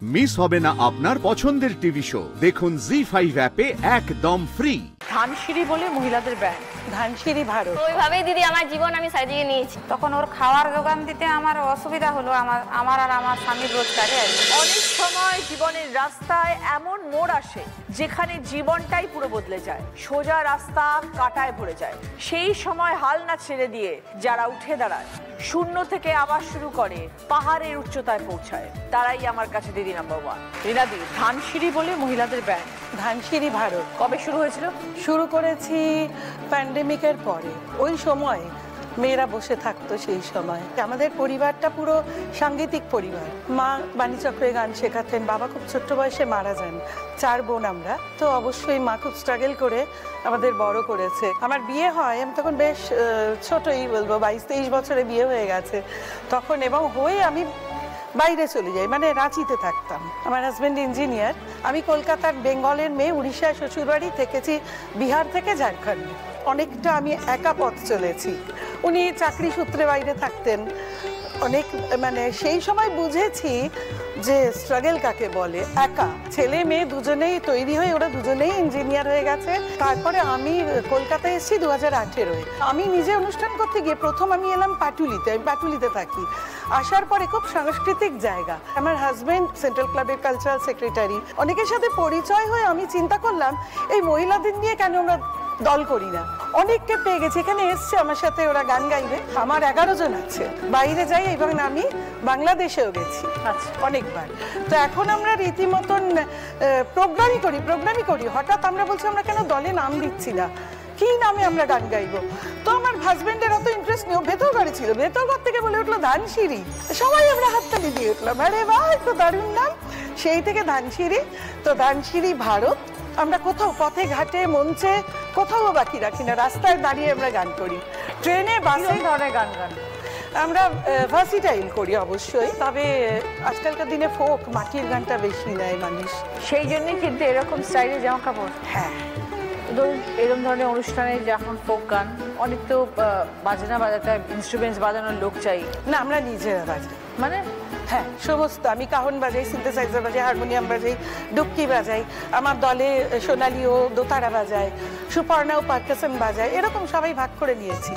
Miss হবে না আপনার পছন্দের টিভি শো দেখুন জি5 অ্যাপে একদম ফ্রি। ধানসিঁড়ি বলে মহিলাদের ব্যান্ড, ধানসিঁড়ি ভারত। ওইভাবেই দিদি আমার জীবন আমি সাজিয়ে নিয়েছি। তখন ওর খাওয়ার যোগান দিতে আমার অসুবিধা হলো, আমার আর আমার স্বামীর রোজগারে। অনেক সময় জীবনের রাস্তায় এমন মোড় আসে যেখানে জীবনটাই পুরো বদলে যায়, সোজা রাস্তা কাঁটায় ভরে যায়। সেই সময় হাল না ছেড়ে দিয়ে যারা উঠে দাঁড়ায়, শূন্য থেকে আবার শুরু করে, পাহাড়ের উচ্চতায় পৌঁছায়, তারাই আমার কাছে দিদি নাম্বার ওয়ান। রিনাদি, ধানসিঁড়ি বলে মহিলাদের ব্যান্ড, ধানসিঁড়ি ভারত কবে শুরু হয়েছিল? শুরু করেছি প্যান্ডেমিকের পরে। ওই সময় মেয়েরা বসে থাকতো। সেই সময় আমাদের পরিবারটা পুরো সাংগীতিক পরিবার। মা বাণীচক্রে গান শেখাতেন, বাবা খুব ছোট্ট বয়সে মারা যান। 4 বোন আমরা, তো অবশ্যই মা খুব স্ট্রাগল করে আমাদের বড় করেছে। আমার বিয়ে হয়, আমি তখন বেশ ছোটই বলবো, 22-23 বছরে বিয়ে হয়ে গেছে তখন, এবং হয়ে আমি বাইরে চলে যাই, মানে রাঁচিতে থাকতাম। আমার হাজব্যান্ড ইঞ্জিনিয়ার, আমি কলকাতার বেঙ্গলের মেয়ে, উড়িষ্যায় শ্বশুরবাড়ি, থেকেছি বিহার থেকে ঝাড়খণ্ড। অনেকটা আমি একা পথ চলেছি। উনি চাকরি সূত্রে বাইরে থাকতেন অনেক, মানে সেই সময় বুঝেছি যে স্ট্রাগল কাকে বলে। একা ছেলে মেয়ে দুজনেই তৈরি হয়ে, ওরা দুজনেই ইঞ্জিনিয়ার হয়ে গেছে। তারপরে আমি কলকাতায় এসেছি 2018-এ। আমি নিজে অনুষ্ঠান করতে গিয়ে প্রথম আমি এলাম পাটুলিতে, আমি পাটুলিতে থাকি। আসার পরে খুব সাংস্কৃতিক জায়গা। আমার হাজব্যান্ড সেন্ট্রাল ক্লাবের কালচারাল সেক্রেটারি। অনেকের সাথে পরিচয় হয়ে আমি চিন্তা করলাম এই মহিলাদের নিয়ে কেন আমরা দল করি না। অনেককে পেয়ে গেছি, এখানে এসছে আমার সাথে, ওরা গান গাইবে। আমার 11 জন আছে। বাইরে যাই, এবং আমি বাংলাদেশেও গেছি অনেকবার। তো এখন আমরা রীতিমতন প্রোগ্রামই করি। হঠাৎ আমরা বলছি আমরা কেন দলে নাম দিচ্ছি না, কি নামে আমরা গান গাইবো। তো আমার হাজবেন্ডের অত ইন্টারেস্ট নেই, ভেতরঘরে ছিল, ভেতরঘর থেকে বলে উঠলো ধানসিঁড়ি। সবাই আমরা হাততালি দিয়ে উঠলাম, আরে বাহ, একটু দারুণ নাম। সেই থেকে ধানসিঁড়ি। তো ধানসিঁড়ি ভারত। আমরা কোথাও পথে ঘাটে মঞ্চে কোথাও বাকি রাখি না, রাস্তায় দাঁড়িয়ে আমরা গান করি, ট্রেনে বাসে ধরনের গান আমরা ভার্সিটাইল করি অবশ্যই। তবে আজকালকার দিনে ফোক মাটির গানটা বেশি নেয় মানুষ, সেই জন্যই কিন্তু এরকম স্টাইলে জামা কাপড়। হ্যাঁ, ধরুন এরকম ধরনের অনুষ্ঠানে যখন ফোক গান, অনেক তো বাজনা বাজাতে, ইনস্ট্রুমেন্টস বাজানোর লোক চাই না, আমরা নিজেরা বাজাই। মানে হ্যাঁ, সমস্ত। আমি কাহন বাজাই, সিনথেসাইজার বাজাই, হারমোনিয়াম বাজাই, ডুবকি বাজাই। আমার দলে সোনালিও দোতারা বাজায়, সুপর্ণাও পারকাশন বাজায়। এরকম সবাই ভাগ করে নিয়েছি।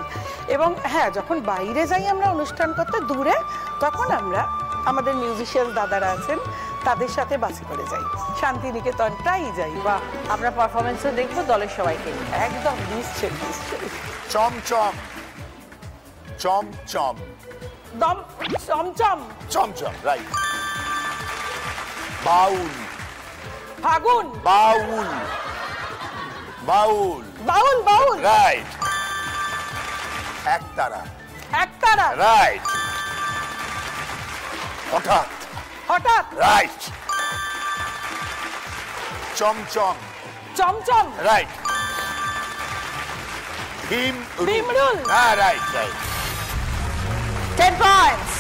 এবং হ্যাঁ, যখন বাইরে যাই আমরা অনুষ্ঠান করতে দূরে, তখন আমরা আমাদের মিউজিশিয়ান দাদারা আছেন, তাদের সাথে বাসে করে যাই, শান্তিনিকেতন প্রায়ই যাই। বাহ, আমরা পারফরমেন্সও দেখবো দলের সবাইকে। একদম নিশ্চয় নিশ্চয়। চমচম চমচম দম চমচম চমচম, রাইট। বাউল ফাগুন বাউল বাউল বাউল বাউল, রাইট। একতারা একতারা, রাইট। হঠাৎ হঠাৎ, রাইট। চমচম চমচম, রাইট। ভীমরুল, হ্যাঁ, রাইট রাইট। 10 পয়েন্টস।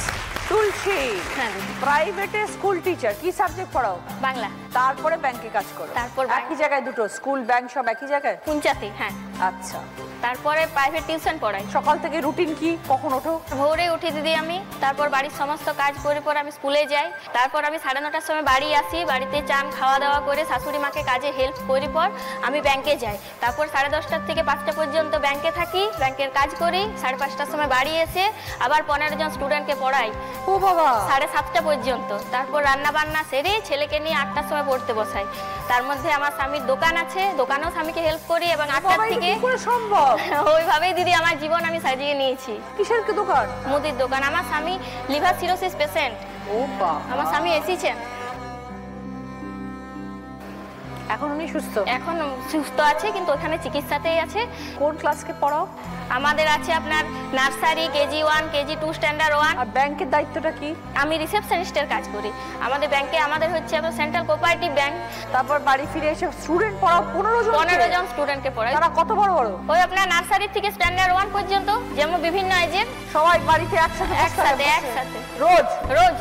তুলসী, হ্যাঁ। প্রাইভেটে স্কুল টিচার, কি সাবজেক্ট পড়াও? বাংলা। তারপরে ব্যাংকে কাজ করো? তারপর একই জায়গায় দুটো, স্কুল ব্যাংক সব একই জায়গায়? পুঞ্চাতে, হ্যাঁ। আচ্ছা, তারপরে প্রাইভেট টিউশন পড়াই। সকাল থেকে রুটিন কি, কখন ওঠো? ভোরে উঠি দিদি আমি, তারপর বাড়ির সমস্ত কাজ করে পর আমি স্কুলে যাই। তারপর আমি 9:30টার সময় বাড়ি আসি, বাড়িতে চান খাওয়া দাওয়া করে শাশুড়ি মাকে কাজে হেল্প করি, পর আমি ব্যাংকে যাই। তারপর 10:30 থেকে 5টা পর্যন্ত ব্যাংকে থাকি, ব্যাংকের কাজ করি। 5:30টার সময় বাড়ি এসে আবার 15 জন স্টুডেন্টকে পড়াই। ও বাবা, 7:30টা পর্যন্ত। তারপর রান্না বান্না সেরে ছেলেকে নিয়ে 8টার সময় পড়তে বসাই। তার মধ্যে আমার স্বামীর দোকান আছে, দোকানেও স্বামীকে হেল্প করি, এবং 8টা থেকে সম্ভব ওইভাবেই দিদি আমার জীবন আমি সাজিয়ে নিয়েছি। কিসের কি দোকান? মুদির দোকান। আমার স্বামী লিভার সিরোসিস পেশেন্ট। ও বাবা, আমার স্বামী এসেছেন, এখন উনি সুস্থ? এখন সুস্থ আছে, কিন্তু ওখানে চিকিৎসাতেই আছে। কোন ক্লাসকে পড়াও? আমাদের আছে আপনার নার্সারি, কেজি 1, কেজি 2, স্ট্যান্ডার্ড 1। আর ব্যাংকের দায়িত্বটা কি? আমি রিসেপশনিস্টের কাজ করি আমাদের ব্যাংকে। আমাদের হচ্ছে আপনার সেন্ট্রাল কোঅপারেটিভ ব্যাংক। তারপর বাড়ি ফিরে এসে স্টুডেন্ট পড়াও 15 জন স্টুডেন্টকে পড়াই। তারা কত বড় বড়? ওই আপনার নার্সারি থেকে স্ট্যান্ডার্ড 1 পর্যন্ত, যেমন বিভিন্ন এজের। সবাই বাড়িতে একসাথে একসাথে রোজ? রোজ,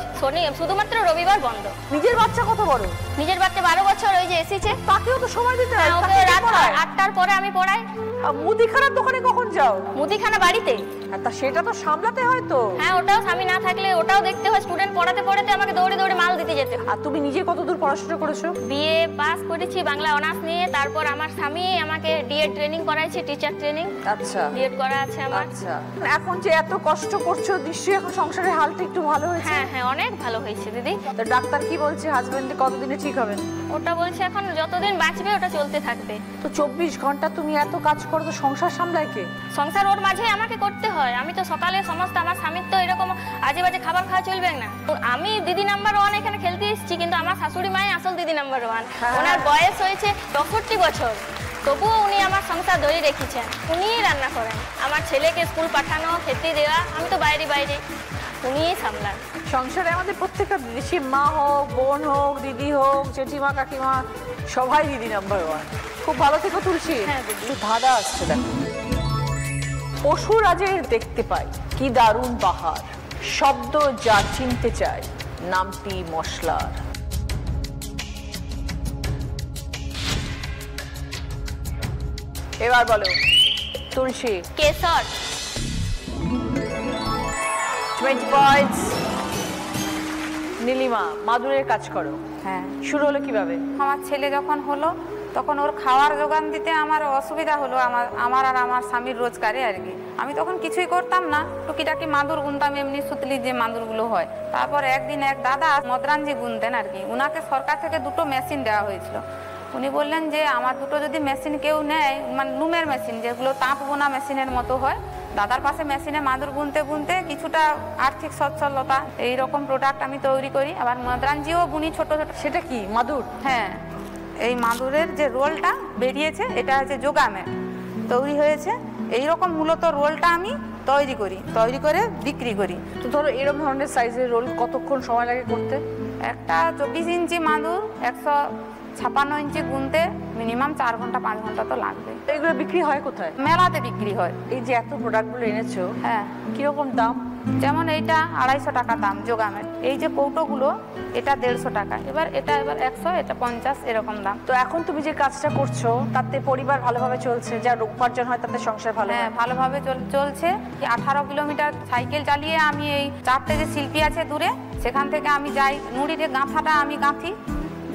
শুধুমাত্র রবিবার বন্ধ। নিজের বাচ্চা কত বড়? নিজের বাচ্চা 12 বছর, ওই যে এসেছে। তাকেও তো সময় দিতে হয়। হ্যাঁ, ওকে তাকে কে রাত পড়ায়? 8টার পরে আমি পড়াই। আর মুদিখানার দোকানে কখন যাও? মুদিখানা বাড়িতে। তা সেটা তো সামলাতে হয় তো। হ্যাঁ, ওটাও স্বামী না থাকলে ওটাও দেখতে হয়। স্টুডেন্ট পড়াতে পড়াতে আমাকে দৌড়ে দৌড়ে মাল দিতে যেতে হয়। আর তুমি নিজে কতদূর পড়াশোনা করেছো? বিএ পাস করেছি বাংলা অনার্স নিয়ে। তারপর আমার স্বামী আমাকে ডিএড ট্রেনিং করাইছে, টিচার ট্রেনিং। আচ্ছা ডিএড করা আছে আমার। আচ্ছা, এখন যে এত কষ্ট করছো নিশ্চয়ই এখন সংসারের হালটা একটু ভালো হয়েছে। হ্যাঁ হ্যাঁ, অনেক ভালো হয়েছে দিদি। তো ডাক্তার কি বলছে হাজবেন্ড কতদিনে ঠিক হবেন? ওটা বলছে এখন যতদিন বাঁচবে ওটা চলতে থাকবে। তো 24 ঘন্টা তুমি এত কাজ করো, তো সংসার সামলায় কে? সংসার ওর মাঝে আমাকে করতে হয়। আমি তো সকালে সমস্ত, আমার স্বামীর তো এরকম আজে বাজে খাবার খাওয়া চলবে না। আমি দিদি নাম্বার 1 এখানে খেলতে এসেছি, কিন্তু আমার শাশুড়ি মাই আসল দিদি নাম্বার 1। ওনার বয়স হয়েছে 64 বছর, তবুও উনি আমার সংসার ধরে রেখেছেন। উনিই রান্না করেন, আমার ছেলেকে স্কুল পাঠানো, খেতে দেওয়া, আমি তো বাইরে বাইরে, উনিই সামলান। সংসারে আমাদের প্রত্যেকটা দেশে মা হোক, বোন হোক, দিদি হোক, জেঠিমা, কাকিমা, সবাই দিদি নাম্বার 1। খুব ভালো থেকো তুলসী। হ্যাঁ দিদি। একটু ধাঁধা আসছে দেখো। পশুরাজের দেখতে পাই কি দারুণ বাহার, শব্দ যা চিনতে চায় নামটি মশলার। এবার বলো তুলসী। কেশর। 20 পয়েন্টস। নীলিমা, মাদুরের কাজ করো। হ্যাঁ, শুরু হলো কিভাবে? আমার ছেলে যখন হলো তখন ওর খাওয়ার যোগান দিতে আমার অসুবিধা হলো, আমার আর আমার স্বামীর রোজগারে আর কি। আমি তখন কিছুই করতাম না, টুকিটাকি মাদুর গুনতাম, এমনি সুতলি যে মাদুরগুলো হয়। তারপর একদিন এক দাদা মদরাঞ্জি গুনতেন আর কি, উনাকে সরকার থেকে 2টো মেশিন দেওয়া হয়েছিল। উনি বললেন যে আমার 2টো যদি মেশিন কেউ নেয়, মানে লুমের মেশিন যেগুলো তাঁত বোনা মেশিনের মতো হয়, দাদার পাশে মেশিনে মাদুর বুনতে বুনতে কিছুটা আর্থিক সচ্ছলতা, এইরকম প্রোডাক্ট আমি তৈরি করি। আবার মদরাঞ্জিও বুনি ছোট ছোট। সেটা কি মাদুর? হ্যাঁ, এই মাদুরের যে রোলটা বেরিয়েছে এটা হচ্ছে যোগামের তৈরি হয়েছে। এইরকম মূলত রোলটা আমি তৈরি করে বিক্রি করি। তো ধরো এরকম ধরনের সাইজের রোল কতক্ষণ সময় লাগে করতে? একটা 24 ইঞ্চি মাদুর 156 ইঞ্চি গুনতে মিনিমাম 4 ঘন্টা 5 ঘন্টা তো লাগবে। এগুলো বিক্রি হয় কোথায়? মেলাতে বিক্রি হয়। এই যে এত প্রোডাক্টগুলো এনেছো, হ্যাঁ, কিরকম দাম? যেমন এইটা 250 টাকা দাম যোগামের। এই যে কৌটোগুলো এটা 150 টাকা, এবার 100, এটা 50, এরকম দাম। তো এখন তুমি যে কাজটা করছো তাতে পরিবার ভালোভাবে চলছে, যা উপার্জন হয় তাতে সংসার ভালো? হ্যাঁ, ভালোভাবে চলছে। 18 কিলোমিটার সাইকেল চালিয়ে আমি এই 4টে যে শিল্পী আছে দূরে, সেখান থেকে আমি যাই। নুড়ির গাঁথাটা আমি গাঁথি।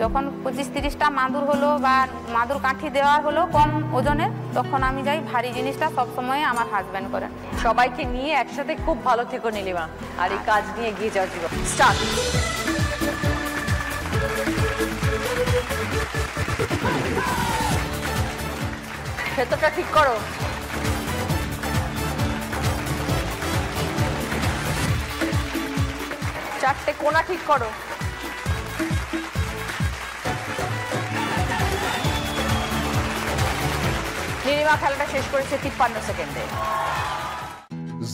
যখন 25-30টা মাদুর হলো বা মাদুর কাঠি দেওয়া হলো কম ওজনের, তখন আমি যাই। ভারী জিনিসটা সবসময় আমার হাজব্যান্ড করেন। সবাইকে নিয়ে একসাথে খুব ভালো থেকো নীলিমা, আর এই কাজ নিয়ে এগিয়ে যাওয়ার জীবন স্টার্ট। ভেতরটা ঠিক করো। চারটে কোণা ঠিক করো। নীলিমা খেলাটা শেষ করেছে 53 সেকেন্ডে।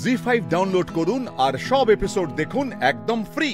জি5 ডাউনলোড করুন আর সব এপিসোড দেখুন একদম ফ্রি।